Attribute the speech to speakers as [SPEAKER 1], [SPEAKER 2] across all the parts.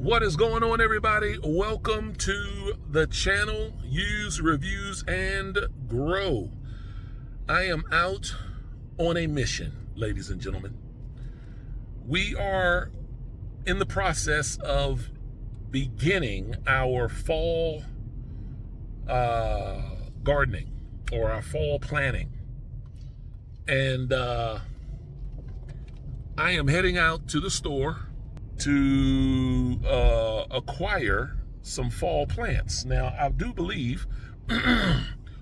[SPEAKER 1] What is going on, everybody? Welcome to the channel, Use, Reviews, and Grow. I am out on a mission, ladies and gentlemen. We are in the process of beginning our fall gardening or our fall planning. And I am heading out to the store to acquire some fall plants. Now, I do believe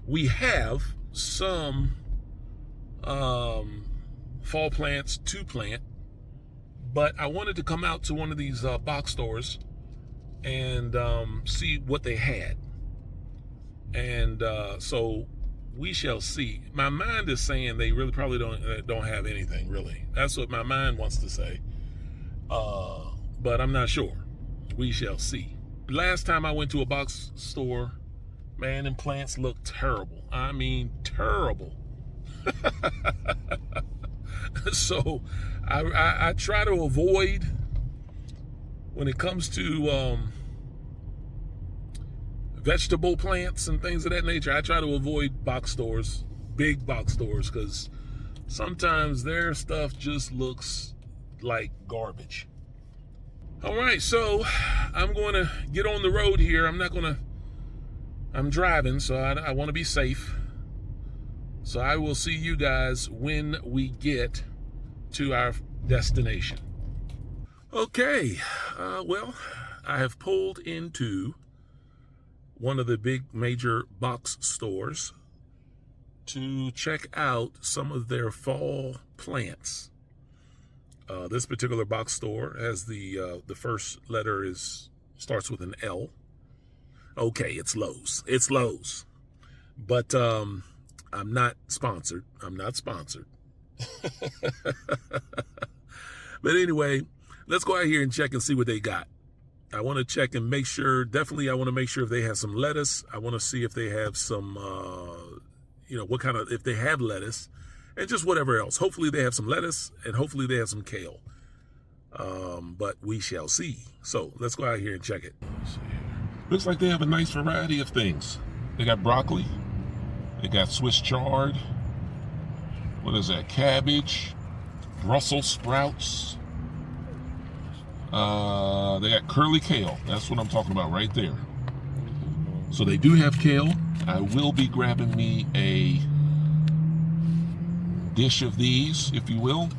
[SPEAKER 1] we have some fall plants to plant, but I wanted to come out to one of these box stores and see what they had. And so we shall see. My mind is saying they really probably don't have anything, really. That's what my mind wants to say. But I'm not sure. We shall see. Last time I went to a box store, man, them plants look terrible. I mean, terrible. So I try to avoid, when it comes to vegetable plants and things of that nature, I try to avoid box stores, big box stores, because sometimes their stuff just looks like garbage. All right, so I'm going to get on the road here. I'm driving, so I want to be safe. So I will see you guys when we get to our destination. Okay, well, I have pulled into one of the big major box stores to check out some of their fall plants. This particular box store has the first letter starts with an L. Okay, it's Lowe's. It's Lowe's. But I'm not sponsored. I'm not sponsored. But anyway, let's go out here and check and see what they got. I want to check and make sure, definitely I want to make sure if they have some lettuce. I want to see if they have some, if they have lettuce and just whatever else. Hopefully they have some lettuce and hopefully they have some kale. But we shall see. So let's go out here and check it. Looks like they have a nice variety of things. They got broccoli. They got Swiss chard. What is that? Cabbage. Brussels sprouts. They got curly kale. That's what I'm talking about right there. So they do have kale. I will be grabbing me a dish of these, if you will.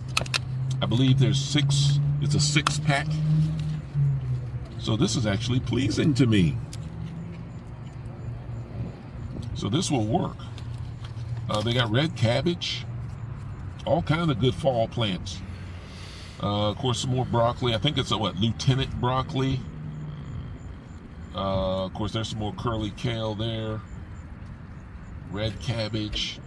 [SPEAKER 1] I believe there's 6. It's a 6-pack. So this is actually pleasing to me. So this will work. They got red cabbage. All kinds of good fall plants. Of course, some more broccoli. I think it's lieutenant broccoli. Of course, there's some more curly kale there. Red cabbage.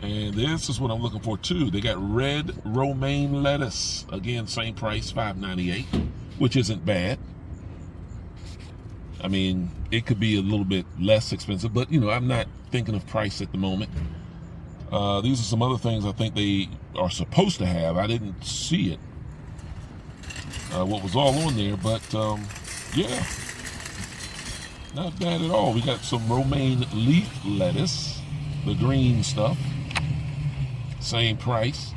[SPEAKER 1] And this is what I'm looking for too. They got red romaine lettuce. Again, same price, $5.98, which isn't bad. I mean, it could be a little bit less expensive, but I'm not thinking of price at the moment. These are some other things I think they are supposed to have. I didn't see it, what was all on there, but yeah, not bad at all. We got some romaine leaf lettuce, the green stuff, same price.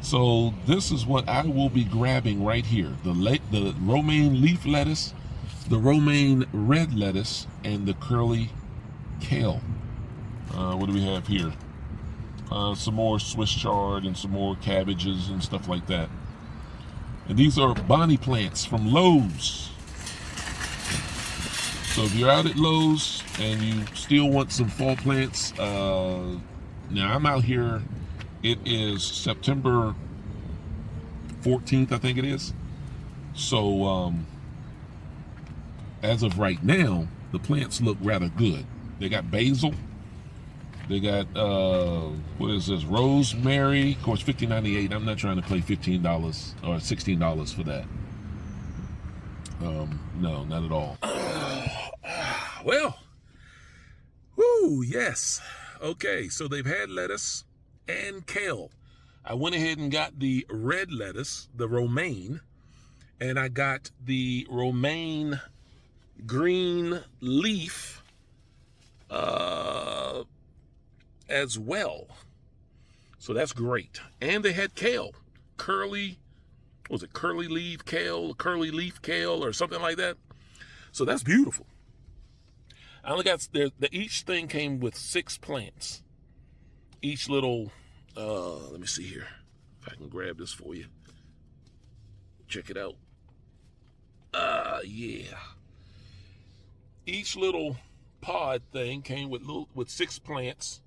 [SPEAKER 1] So this is what I will be grabbing right here: the romaine leaf lettuce, the romaine red lettuce, and the curly kale. What do we have here? Some more Swiss chard and some more cabbages and stuff like that. And these are Bonnie plants from Lowe's. So if you're out at Lowe's and you still want some fall plants, now I'm out here. It is September 14th, I think it is. So as of right now, the plants look rather good. They got basil. They got, what is this? Rosemary. Of course, $15.98. I'm not trying to pay $15 or $16 for that. No, not at all. Well, whoo, yes. Okay, so they've had lettuce and kale. I went ahead and got the red lettuce, the romaine, And I got the romaine green leaf as well. So that's great. And they had kale, curly, what was it, curly leaf kale or something like that. So that's beautiful. I only got each thing came with 6 plants. Each little, let me see here if I can grab this for you. Check it out. Yeah. Each little pod thing came with 6 plants.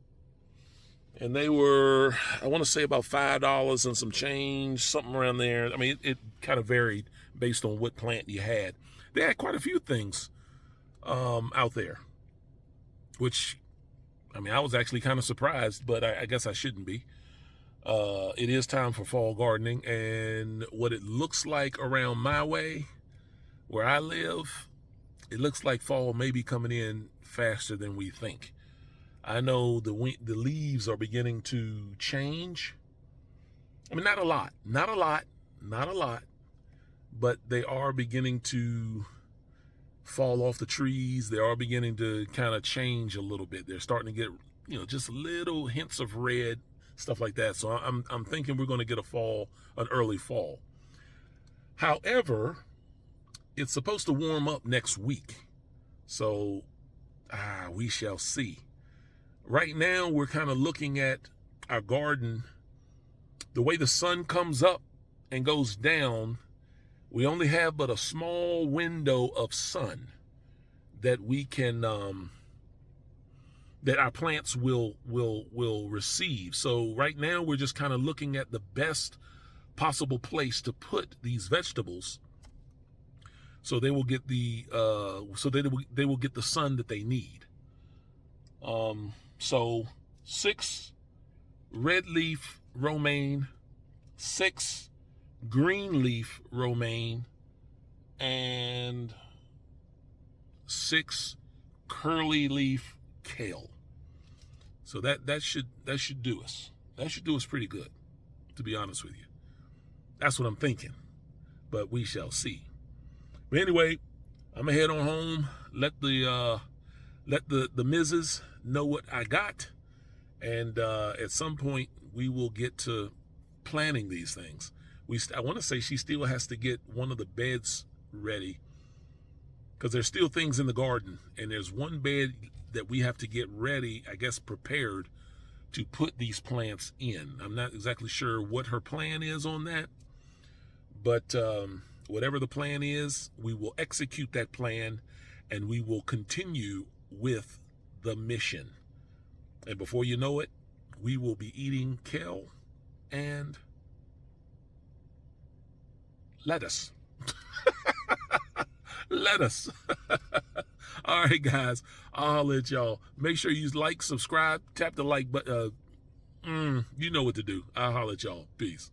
[SPEAKER 1] And they were, I want to say about $5 and some change, something around there. I mean, it kind of varied based on what plant you had. They had quite a few things out there, which, I mean, I was actually kind of surprised, but I guess I shouldn't be. It is time for fall gardening, and what it looks like around my way, where I live, it looks like fall may be coming in faster than we think. I know the leaves are beginning to change. I mean, not a lot, but they are beginning to fall off the trees. They are beginning to kind of change a little bit. They're starting to get, just little hints of red, stuff like that. So I'm thinking we're going to get an early fall. However, it's supposed to warm up next week. So we shall see. Right now, we're kind of looking at our garden. The way the sun comes up and goes down, we only have but a small window of sun that we can, that our plants will receive. So right now, we're just kind of looking at the best possible place to put these vegetables, so they will get the they will get the sun that they need. So 6 red leaf romaine, 6 green leaf romaine, and 6 curly leaf kale. So that should do us. That should do us pretty good, to be honest with you. That's what I'm thinking, but we shall see. But anyway, I'm gonna head on home. Let the missus know what I got, and at some point we will get to planting these things. I want to say she still has to get one of the beds ready, because there's still things in the garden, and there's one bed that we have to get ready, I guess prepared, to put these plants in. I'm not exactly sure what her plan is on that, but whatever the plan is, we will execute that plan, and we will continue with the mission. And before you know it, we will be eating kale and lettuce. Lettuce. All right, guys, I'll let y'all. Make sure you like, subscribe, tap the like button. You know what to do. I'll holler at y'all. Peace.